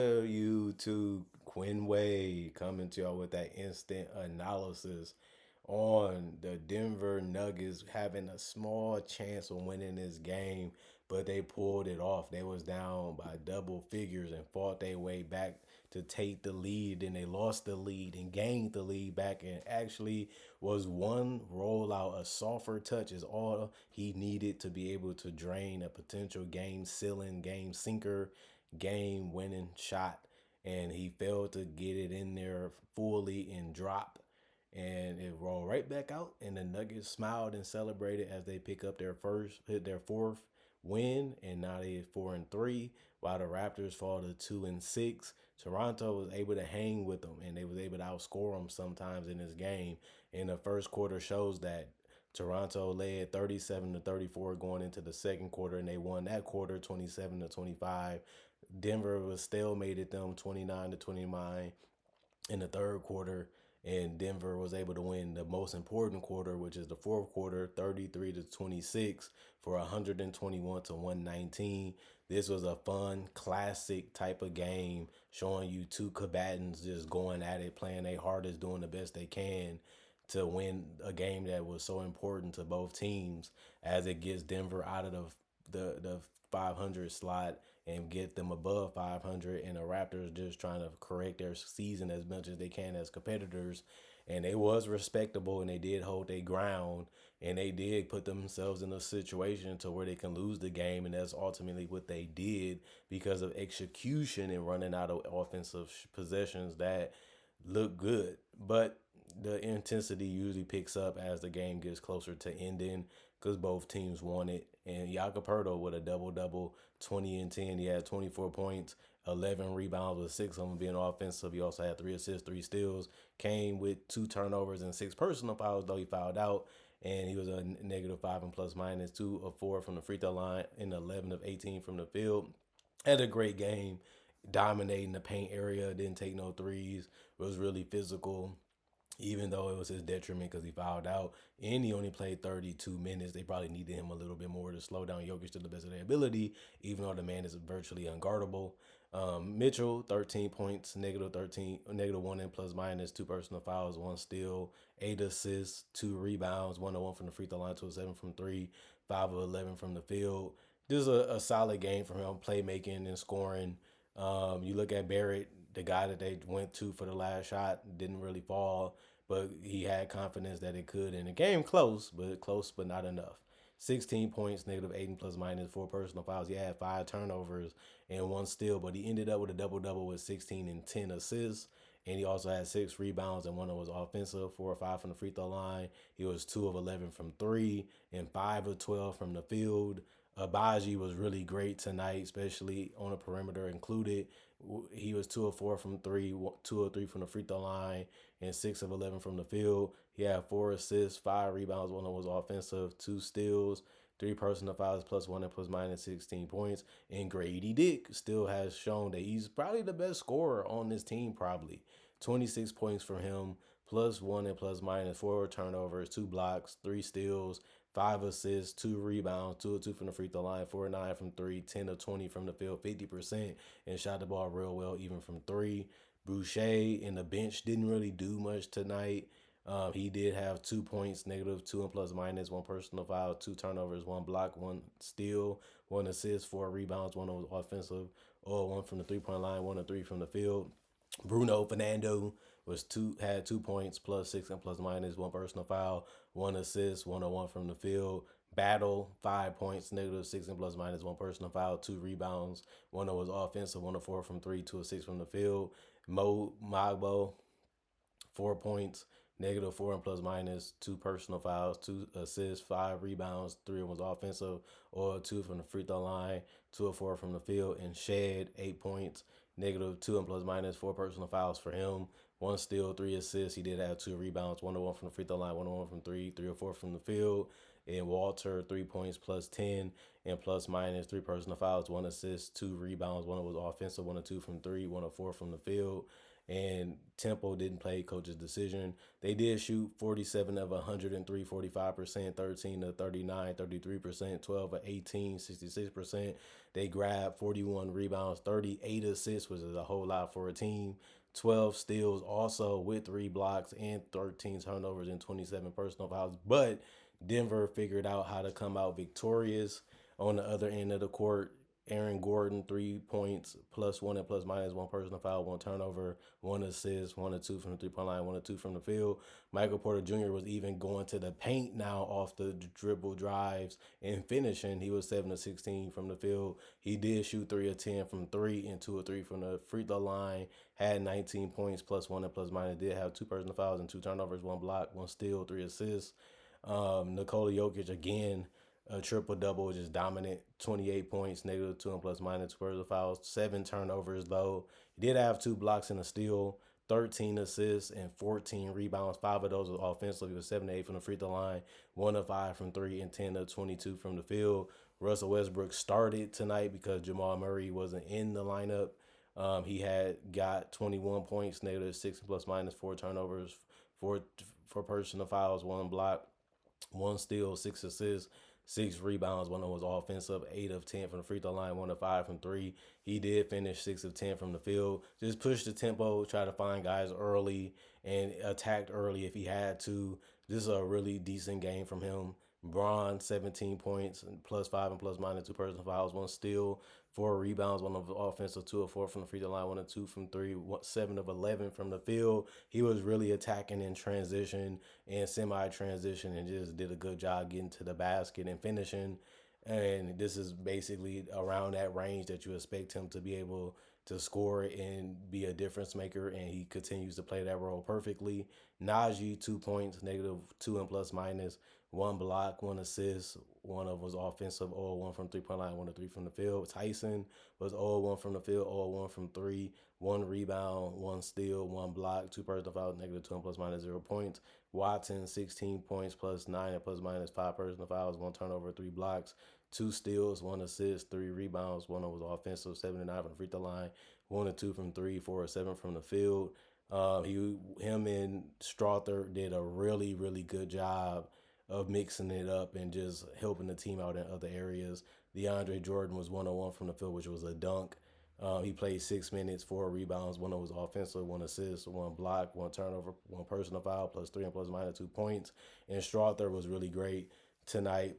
You to Quinway coming to y'all with that instant analysis on the Denver Nuggets having a small chance of winning this game, but they pulled it off. They was down by double figures and fought their way back to take the lead. Then they lost the lead and gained the lead back, and actually was one rollout, a softer touch is all he needed to be able to drain a potential game sealing, game sinker, game winning shot, and he failed to get it in there fully and drop, and it rolled right back out. And the Nuggets smiled and celebrated as they pick up their fourth win, and now they 4-3, while the Raptors fall to 2-6. Toronto was able to hang with them, and they was able to outscore them sometimes in this game. And the first quarter shows that Toronto led 37-34 going into the second quarter, and they won that quarter 27-25. Denver was stalemate at them 29-29 in the third quarter, and Denver was able to win the most important quarter, which is the fourth quarter, 33-26 for 121 to 119. This was a fun, classic type of game, showing you two combatants just going at it, playing their hardest, doing the best they can to win a game that was so important to both teams as it gets Denver out of the 500 slot and get them above 500, and the Raptors just trying to correct their season as much as they can as competitors. And they was respectable, and they did hold their ground, and they did put themselves in a situation to where they can lose the game, and that's ultimately what they did because of execution and running out of offensive possessions that look good. But the intensity usually picks up as the game gets closer to ending because both teams won it. And Jakob with a double double, 20 and 10. He had 24 points, 11 rebounds with six of them being offensive. He also had three assists, three steals. Came with two turnovers and six personal fouls, though he fouled out. And he was a negative five and plus minus, 2 of 4 from the free throw line and 11 of 18 from the field. Had a great game, dominating the paint area, didn't take no threes, was really physical, even though it was his detriment because he fouled out and he only played 32 minutes. They probably needed him a little bit more to slow down Jokic to the best of their ability, even though the man is virtually unguardable. Mitchell, 13 points, negative 13, negative one and plus minus, two personal fouls, one steal, eight assists, two rebounds, 1-1 from the free throw line, 2 of 7 from three, 5 of 11 from the field. This is a solid game for him, playmaking and scoring. You look at Barrett, the guy that they went to for the last shot, didn't really fall, but he had confidence that it could. And the game close, but not enough. 16 points, negative 8 and plus minus, four personal fouls. He had five turnovers and one steal, but he ended up with a double double with 16 and 10 assists. And he also had six rebounds, and one of them was offensive, 4 or 5 from the free throw line. He was 2 of 11 from three and 5 of 12 from the field. Abaji was really great tonight, especially on the perimeter included. He was 2 of 4 from three, 2 of 3 from the free throw line, and 6 of 11 from the field. He had four assists, five rebounds. One of them was offensive, two steals, three personal fouls, plus one and plus minus 16 points. And Grady Dick still has shown that he's probably the best scorer on this team, probably. 26 points for him, plus one and plus minus, four turnovers, two blocks, three steals, five assists, two rebounds, 2 of 2 from the free throw line, 4 of 9 from three, 10 of 20 from the field, 50%, and shot the ball real well, even from three. Boucher and the bench didn't really do much tonight. He did have 2 points, negative two and plus minus, one personal foul, two turnovers, one block, one steal, one assist, four rebounds, one was offensive, or one from the 3 point line, 1 of 3 from the field. Bruno Fernando was had 2 points, plus six and plus minus, one personal foul, one assist, 101 from the field. Battle, 5 points, negative six and plus minus, one personal foul, two rebounds. One was offensive, 1 of 4 from three, 2 of 6 from the field. Mo Magbo, 4 points, negative four and plus minus, two personal fouls, two assists, five rebounds, three was offensive, or two from the free throw line, 2 of 4 from the field, and Shed, 8 points, negative two and plus minus, four personal fouls for him, one steal, three assists. He did have two rebounds, 1 of 1 from the free throw line, 1 of 1 from three, 3 of 4 from the field. And Walter, 3 points plus 10 and plus minus three personal fouls, one assist, two rebounds. One was offensive, one or two from three, one or four from the field. And Tempo didn't play coach's decision. They did shoot 47 of 103, 45%, 13 to 39, 33%, 12 of 18, 66%. They grabbed 41 rebounds, 38 assists, which is a whole lot for a team. 12 steals also with three blocks and 13 turnovers and 27 personal fouls. But Denver figured out how to come out victorious on the other end of the court. Aaron Gordon, 3 points, plus one and plus minus one personal foul, one turnover, one assist, one or two from the 3 point line, one or two from the field. Michael Porter Jr. was even going to the paint now off the dribble drives and finishing. He was 7 of 16 from the field. He did shoot 3 of 10 from three and 2 of 3 from the free throw line. Had 19 points, plus one and plus minus. Did have two personal fouls and two turnovers, one block, one steal, three assists. Nikola Jokic again, a triple double, just dominant. 28 points, negative two and plus minus personal fouls, seven turnovers though. He did have two blocks and a steal, 13 assists and 14 rebounds. Five of those were offensive. He was 7 to 8 from the free throw line, 1 of 5 from three, and 10 of 22 from the field. Russell Westbrook started tonight because Jamal Murray wasn't in the lineup. He had got 21 points, negative six plus minus four turnovers, four for personal fouls, one block, one steal, six assists, six rebounds. One of them was offensive, 8 of 10 from the free throw line, 1 of 5 from three. He did finish 6 of 10 from the field. Just pushed the tempo, try to find guys early and attacked early if he had to. This is a really decent game from him. Braun, 17 points, plus five and plus minus two personal fouls, one steal, four rebounds, one of offensive, 2 of 4 from the free throw line, 1 of 2 from three, 7 of 11 from the field. He was really attacking in transition and semi-transition and just did a good job getting to the basket and finishing. And this is basically around that range that you expect him to be able to score and be a difference maker, and he continues to play that role perfectly. Najee, 2 points, negative two and plus minus, one block, one assist. One of was offensive, 0-1 from 3 point line, 1 of 3 from the field. Tyson was 0-1 from the field, 0-1 from three, one rebound, one steal, one block, two personal fouls, negative two and plus minus 0 points. Watson, 16 points, plus nine and plus minus five personal fouls, one turnover, three blocks, two steals, one assist, three rebounds. One of was offensive, 7 and 9 from the free throw line, 1 or 2 from three, 4 or 7 from the field. Him and Strother did a really, really good job of mixing it up and just helping the team out in other areas. DeAndre Jordan was 101 from the field, which was a dunk. He played 6 minutes, four rebounds, one of was offensive, one assist, one block, one turnover, one personal foul, plus three and plus minus 2 points. And Strother was really great tonight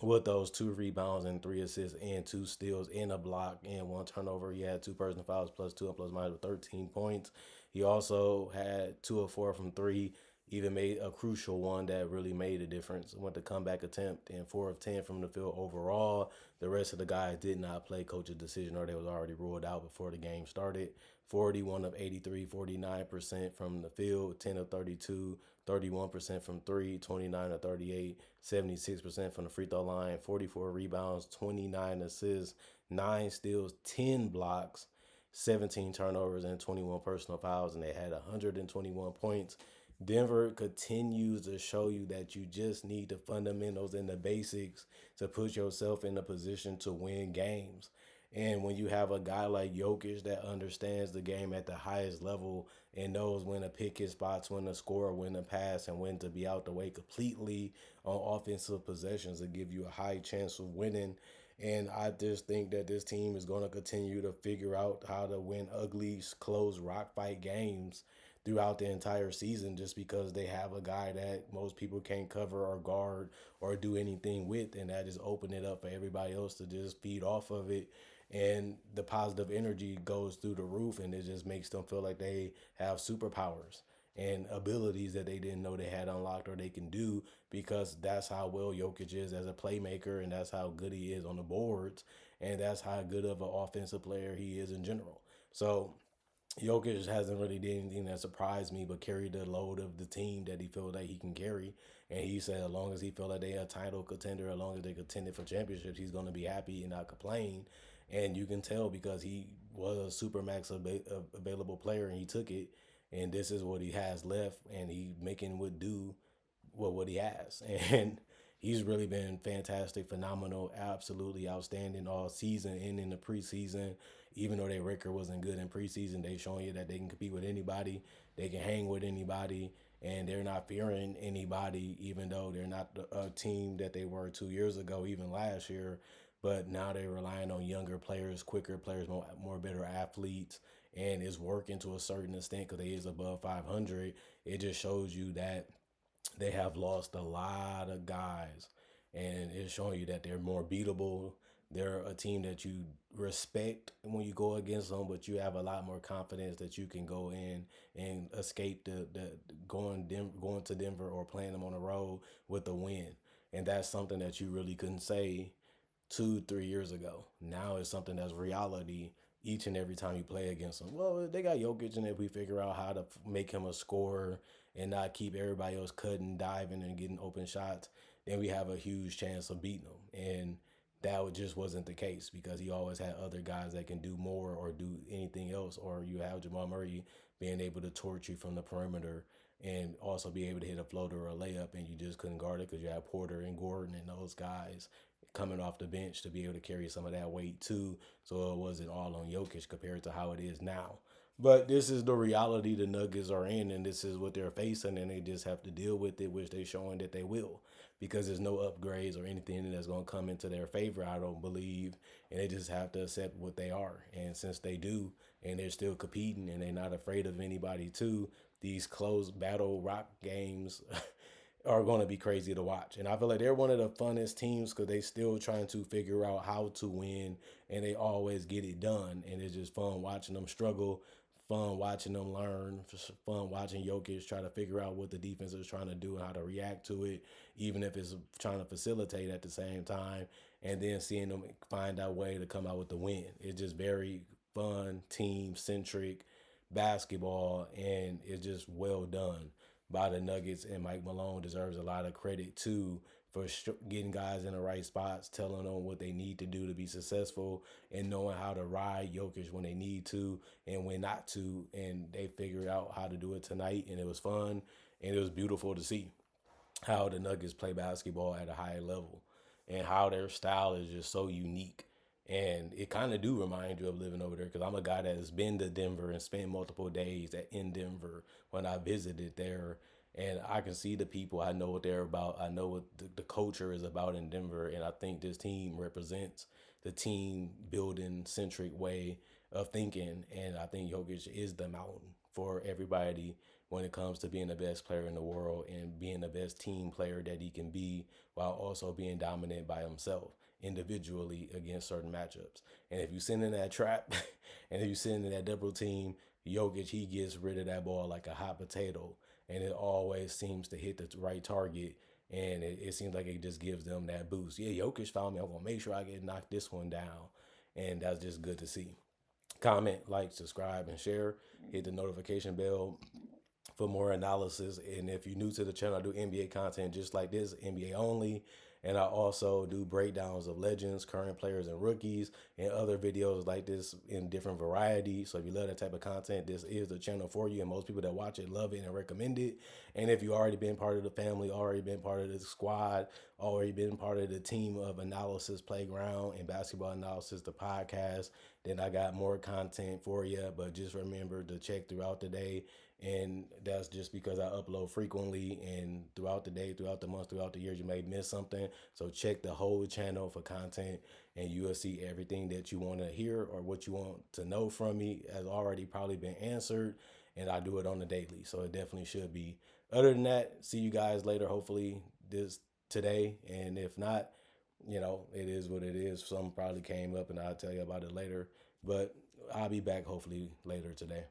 with those two rebounds and three assists and two steals and a block and one turnover. He had two personal fouls plus two and plus minus 13 points. He also had 2 of 4 from three, even made a crucial one that really made a difference. Went to comeback attempt and 4 of 10 from the field overall. The rest of the guys did not play coach's decision or they was already ruled out before the game started. 41 of 83, 49% from the field, 10 of 32, 31% from three, 29 of 38, 76% from the free throw line, 44 rebounds, 29 assists, 9 steals, 10 blocks, 17 turnovers, and 21 personal fouls, and they had 121 points. Denver continues to show you that you just need the fundamentals and the basics to put yourself in a position to win games. And when you have a guy like Jokic that understands the game at the highest level and knows when to pick his spots, when to score, when to pass, and when to be out the way completely on offensive possessions to give you a high chance of winning. And I just think that this team is going to continue to figure out how to win ugly, close, rock fight games throughout the entire season just because they have a guy that most people can't cover or guard or do anything with, and that just open it up for everybody else to just feed off of it. And the positive energy goes through the roof, and it just makes them feel like they have superpowers and abilities that they didn't know they had unlocked or they can do because that's how well Jokic is as a playmaker and that's how good he is on the boards and that's how good of an offensive player he is in general. So Jokic hasn't really did anything that surprised me, but carried the load of the team that he felt that he can carry. And he said, as long as he felt like they a title contender, as long as they contended for championships, he's going to be happy and not complain. And you can tell because he was a super max available player and he took it. And this is what he has left, and he making what do what he has. And He's really been fantastic, phenomenal, absolutely outstanding all season and in the preseason. Even though their record wasn't good in preseason, they showing you that they can compete with anybody, they can hang with anybody, and they're not fearing anybody. Even though they're not a team that they were 2 years ago, even last year, but now they're relying on younger players, quicker players, more better athletes, and it's working to a certain extent because they is above 500. It just shows you that they have lost a lot of guys, and it's showing you that they're more beatable. They're a team that you respect when you go against them, but you have a lot more confidence that you can go in and escape the going to Denver or playing them on the road with a win. And that's something that you really couldn't say 2, 3 years ago. Now it's something that's reality each and every time you play against them. Well, they got Jokic, and if we figure out how to make him a scorer and not keep everybody else cutting, diving, and getting open shots, then we have a huge chance of beating them. And that just wasn't the case because he always had other guys that can do more or do anything else. Or you have Jamal Murray being able to torch you from the perimeter and also be able to hit a floater or a layup, and you just couldn't guard it because you have Porter and Gordon and those guys coming off the bench to be able to carry some of that weight too. So it wasn't all on Jokic compared to how it is now. But this is the reality the Nuggets are in, and this is what they're facing, and they just have to deal with it, which they're showing that they will, because there's no upgrades or anything that's going to come into their favor, I don't believe, and they just have to accept what they are. And since they do, and they're still competing, and they're not afraid of anybody too, these close battle rock games are going to be crazy to watch. And I feel like they're one of the funnest teams because they still trying to figure out how to win, and they always get it done. And it's just fun watching them struggle, fun watching them learn, fun watching Jokic try to figure out what the defense is trying to do and how to react to it, even if it's trying to facilitate at the same time, and then seeing them find out way to come out with the win. It's just very fun, team centric basketball, and it's just well done by the Nuggets. And Mike Malone deserves a lot of credit too for getting guys in the right spots, telling them what they need to do to be successful, and knowing how to ride Jokic when they need to and when not to. And they figured out how to do it tonight, and it was fun, and it was beautiful to see how the Nuggets play basketball at a high level and how their style is just so unique. And it kind of do remind you of living over there because I'm a guy that has been to Denver and spent multiple days in Denver when I visited there. And I can see the people. I know what they're about. I know what the culture is about in Denver. And I think this team represents the team building centric way of thinking. And I think Jokic is the mountain for everybody when it comes to being the best player in the world and being the best team player that he can be while also being dominant by himself individually against certain matchups. And if you send in that trap and if you send in that double team, Jokic, he gets rid of that ball like a hot potato. And it always seems to hit the right target. And it seems like it just gives them that boost. Yeah, Jokic found me. I'm going to make sure I get knocked this one down. And that's just good to see. Comment, like, subscribe, and share. Hit the notification bell for more analysis. And if you're new to the channel, I do NBA content just like this, NBA only. And I also do breakdowns of legends, current players, and rookies, and other videos like this in different varieties. So if you love that type of content, this is the channel for you. And most people that watch it love it and recommend it. And if you already been part of the family, already been part of the squad, already been part of the team of analysis playground and basketball analysis, the podcast, then I got more content for you. But just remember to check throughout the day, and that's just because I upload frequently and throughout the day, throughout the month, throughout the years, you may miss something. So check the whole channel for content, and you will see everything that you want to hear or what you want to know from me has already probably been answered, and I do it on the daily. So it definitely should be. Other than that, see you guys later, hopefully this today. And if not, it is what it is. Something probably came up and I'll tell you about it later. But I'll be back hopefully later today.